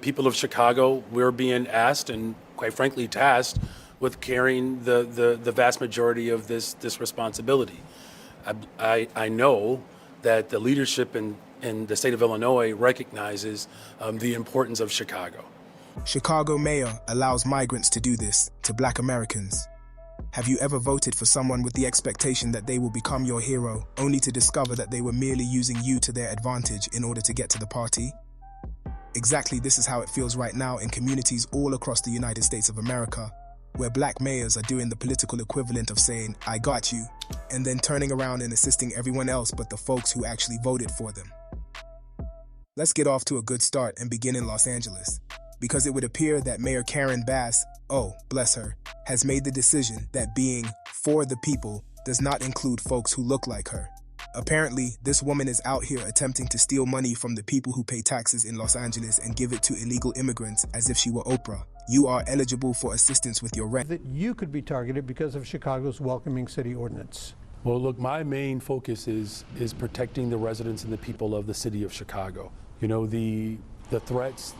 People of Chicago, we're being asked and quite frankly tasked with carrying the vast majority of this responsibility. I know that the leadership in the state of Illinois recognizes the importance of Chicago. Chicago mayor allows migrants to do this to Black Americans. Have you ever voted for someone with the expectation that they will become your hero, only to discover that they were merely using you to their advantage in order to get to the party? Exactly this is how it feels right now in communities all across the United States of America, where Black mayors are doing the political equivalent of saying, "I got you," and then turning around and assisting everyone else but the folks who actually voted for them. Let's get off to a good start and begin in Los Angeles, because it would appear that Mayor Karen Bass, oh, bless her, has made the decision that being for the people does not include folks who look like her. Apparently, this woman is out here attempting to steal money from the people who pay taxes in Los Angeles and give it to illegal immigrants as if she were Oprah. You are eligible for assistance with your rent. That you could be targeted because of Chicago's welcoming city ordinance. Well, look, my main focus is protecting the residents and the people of the city of Chicago. You know, the threats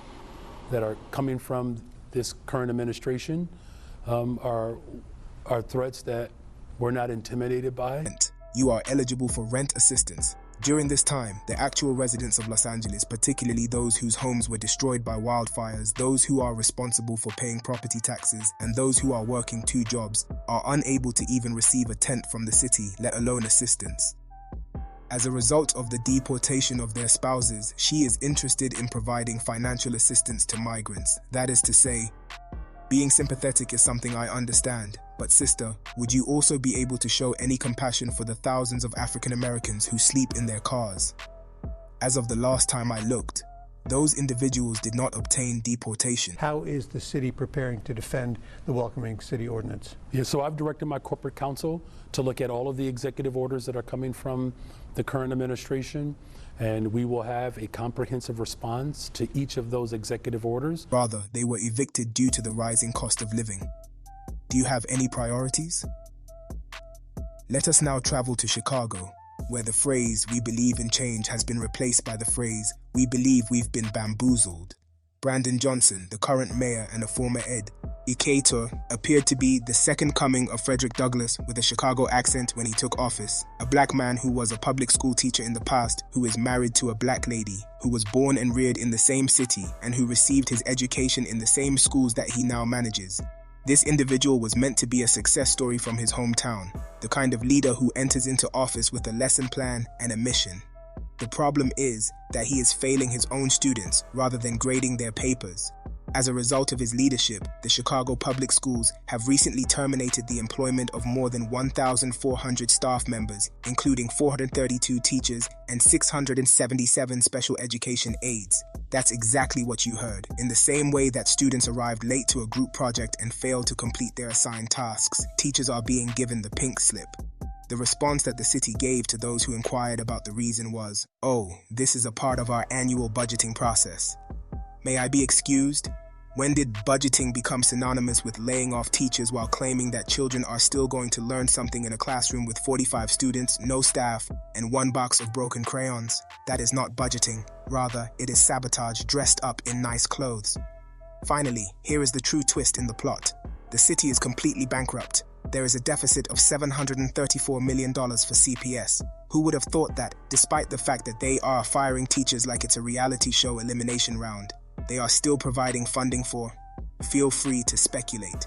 that are coming from this current administration are threats that we're not intimidated by. You are eligible for rent assistance. During this time, the actual residents of Los Angeles, particularly those whose homes were destroyed by wildfires, those who are responsible for paying property taxes, and those who are working 2 jobs, are unable to even receive a tent from the city, let alone assistance. As a result of the deportation of their spouses, she is interested in providing financial assistance to migrants. That is to say, being sympathetic is something I understand, but sister, would you also be able to show any compassion for the thousands of African Americans who sleep in their cars? As of the last time I looked, those individuals did not obtain deportation. How is the city preparing to defend the welcoming city ordinance? Yeah, so I've directed my corporate counsel to look at all of the executive orders that are coming from the current administration, and we will have a comprehensive response to each of those executive orders. Rather, they were evicted due to the rising cost of living. Do you have any priorities? Let us now travel to Chicago, where the phrase, "we believe in change," has been replaced by the phrase, "we believe we've been bamboozled." Brandon Johnson, the current mayor and a former Ed Iketor, appeared to be the second coming of Frederick Douglass with a Chicago accent when he took office. A Black man who was a public school teacher in the past, who is married to a Black lady, who was born and reared in the same city, and who received his education in the same schools that he now manages. This individual was meant to be a success story from his hometown, the kind of leader who enters into office with a lesson plan and a mission. The problem is that he is failing his own students rather than grading their papers. As a result of his leadership, the Chicago Public Schools have recently terminated the employment of more than 1,400 staff members, including 432 teachers and 677 special education aides. That's exactly what you heard. In the same way that students arrived late to a group project and failed to complete their assigned tasks, teachers are being given the pink slip. The response that the city gave to those who inquired about the reason was, "Oh, this is a part of our annual budgeting process." May I be excused? When did budgeting become synonymous with laying off teachers while claiming that children are still going to learn something in a classroom with 45 students, no staff, and 1 box of broken crayons? That is not budgeting. Rather, it is sabotage dressed up in nice clothes. Finally, here is the true twist in the plot. The city is completely bankrupt. There is a deficit of $734 million for CPS. Who would have thought that, despite the fact that they are firing teachers like it's a reality show elimination round, they are still providing funding for? Feel free to speculate.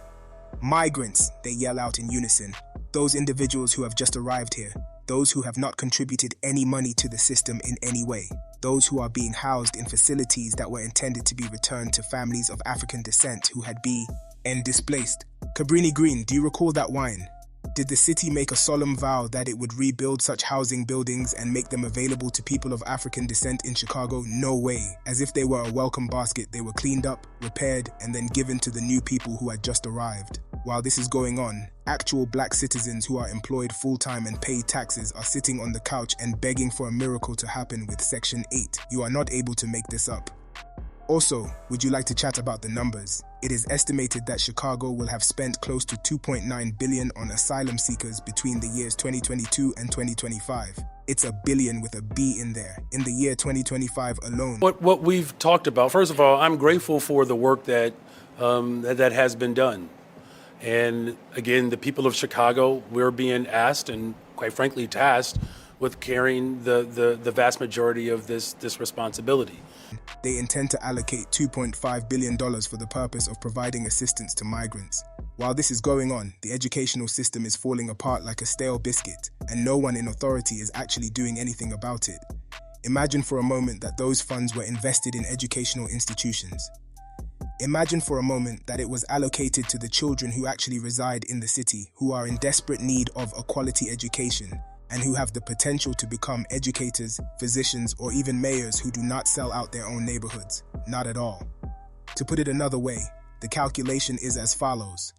Migrants, they yell out in unison. Those individuals who have just arrived here. Those who have not contributed any money to the system in any way. Those who are being housed in facilities that were intended to be returned to families of African descent who had been displaced. Cabrini Green, do you recall that wine? Did the city make a solemn vow that it would rebuild such housing buildings and make them available to people of African descent in Chicago? No way. As if they were a welcome basket, they were cleaned up, repaired, and then given to the new people who had just arrived. While this is going on, actual Black citizens who are employed full-time and pay taxes are sitting on the couch and begging for a miracle to happen with Section 8. You are not able to make this up. Also, would you like to chat about the numbers? It is estimated that Chicago will have spent close to $2.9 billion on asylum seekers between the years 2022 and 2025. It's a billion with a B in there, in the year 2025 alone. What we've talked about, first of all, I'm grateful for the work that that has been done. And again, the people of Chicago, we're being asked and quite frankly tasked with carrying the vast majority of this responsibility. They intend to allocate $2.5 billion for the purpose of providing assistance to migrants. While this is going on, the educational system is falling apart like a stale biscuit, and no one in authority is actually doing anything about it. Imagine for a moment that those funds were invested in educational institutions. Imagine for a moment that it was allocated to the children who actually reside in the city, who are in desperate need of a quality education, and who have the potential to become educators, physicians, or even mayors who do not sell out their own neighborhoods. Not at all. To put it another way, the calculation is as follows.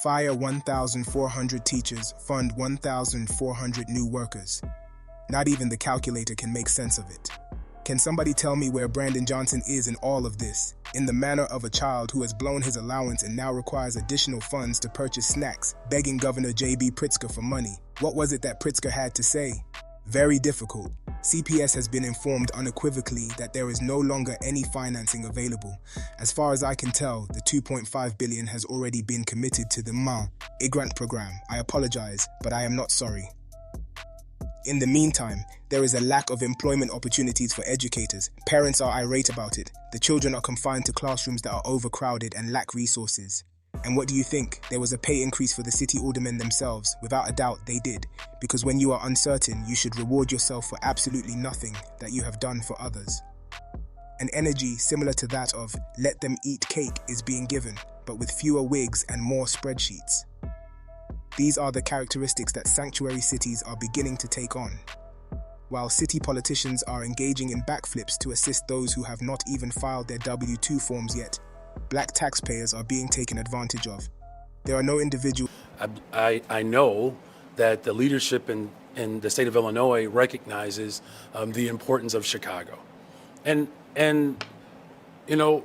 Fire 1,400 teachers, fund 1,400 new workers. Not even the calculator can make sense of it. Can somebody tell me where Brandon Johnson is in all of this? In the manner of a child who has blown his allowance and now requires additional funds to purchase snacks, begging Governor J.B. Pritzker for money. What was it that Pritzker had to say? Very difficult. CPS has been informed unequivocally that there is no longer any financing available. As far as I can tell, the $2.5 billion has already been committed to the Migrant program. I apologize, but I am not sorry. In the meantime, there is a lack of employment opportunities for educators. Parents are irate about it. The children are confined to classrooms that are overcrowded and lack resources. And what do you think? There was a pay increase for the city aldermen themselves. Without a doubt, they did. Because when you are uncertain, you should reward yourself for absolutely nothing that you have done for others. An energy similar to that of let them eat cake is being given, but with fewer wigs and more spreadsheets. These are the characteristics that sanctuary cities are beginning to take on. While city politicians are engaging in backflips to assist those who have not even filed their W-2 forms yet, Black taxpayers are being taken advantage of. There are no individual. I know that the leadership in the state of Illinois recognizes the importance of Chicago. And you know,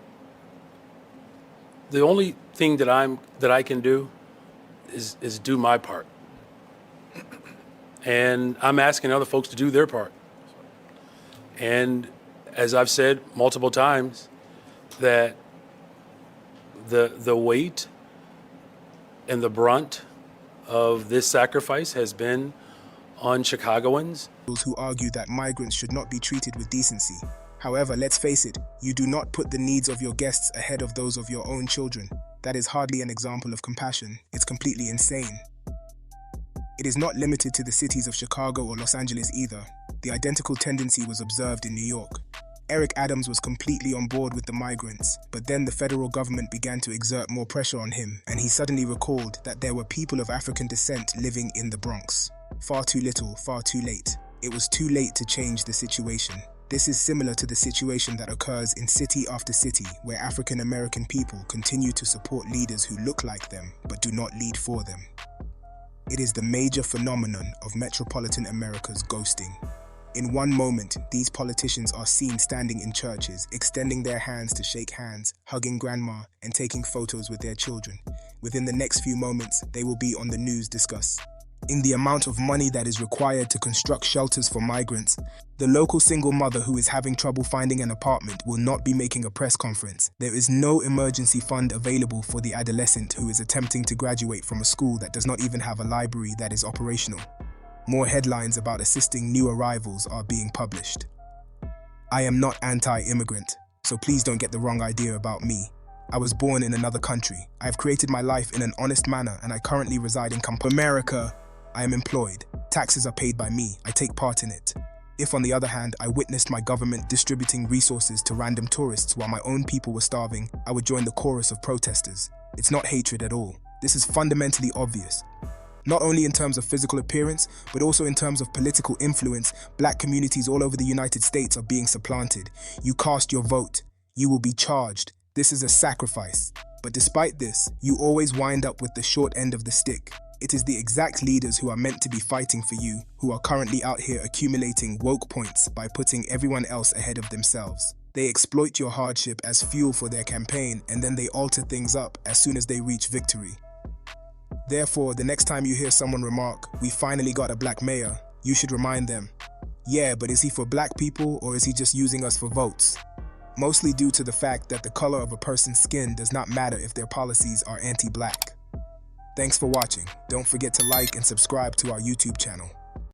the only thing that I can do is do my part. And I'm asking other folks to do their part. And as I've said multiple times, that the weight and the brunt of this sacrifice has been on Chicagoans. Who argue that migrants should not be treated with decency. However, let's face it, you do not put the needs of your guests ahead of those of your own children. That is hardly an example of compassion. It's completely insane. It is not limited to the cities of Chicago or Los Angeles either. The identical tendency was observed in New York. Eric Adams was completely on board with the migrants, but then the federal government began to exert more pressure on him, and he suddenly recalled that there were people of African descent living in the Bronx. Far too little, far too late. It was too late to change the situation. This is similar to the situation that occurs in city after city, where African American people continue to support leaders who look like them, but do not lead for them. It is the major phenomenon of metropolitan America's ghosting. In one moment, these politicians are seen standing in churches, extending their hands to shake hands, hugging grandma, and taking photos with their children. Within the next few moments, they will be on the news discussing the amount of money that is required to construct shelters for migrants. The local single mother who is having trouble finding an apartment will not be making a press conference. There is no emergency fund available for the adolescent who is attempting to graduate from a school that does not even have a library that is operational. More headlines about assisting new arrivals are being published. I am not anti-immigrant, so please don't get the wrong idea about me. I was born in another country. I have created my life in an honest manner, and I currently reside in America. I am employed. Taxes are paid by me. I take part in it. If, on the other hand, I witnessed my government distributing resources to random tourists while my own people were starving, I would join the chorus of protesters. It's not hatred at all. This is fundamentally obvious. Not only in terms of physical appearance, but also in terms of political influence, Black communities all over the United States are being supplanted. You cast your vote. You will be charged. This is a sacrifice. But despite this, you always wind up with the short end of the stick. It is the exact leaders who are meant to be fighting for you who are currently out here accumulating woke points by putting everyone else ahead of themselves. They exploit your hardship as fuel for their campaign, and then they alter things up as soon as they reach victory. Therefore, the next time you hear someone remark, "We finally got a Black mayor," you should remind them, Yeah, but is he for black people or is he just using us for votes? Mostly due to the fact that the color of a person's skin does not matter if their policies are anti-black. Thanks for watching. Don't forget to like and subscribe to our YouTube channel.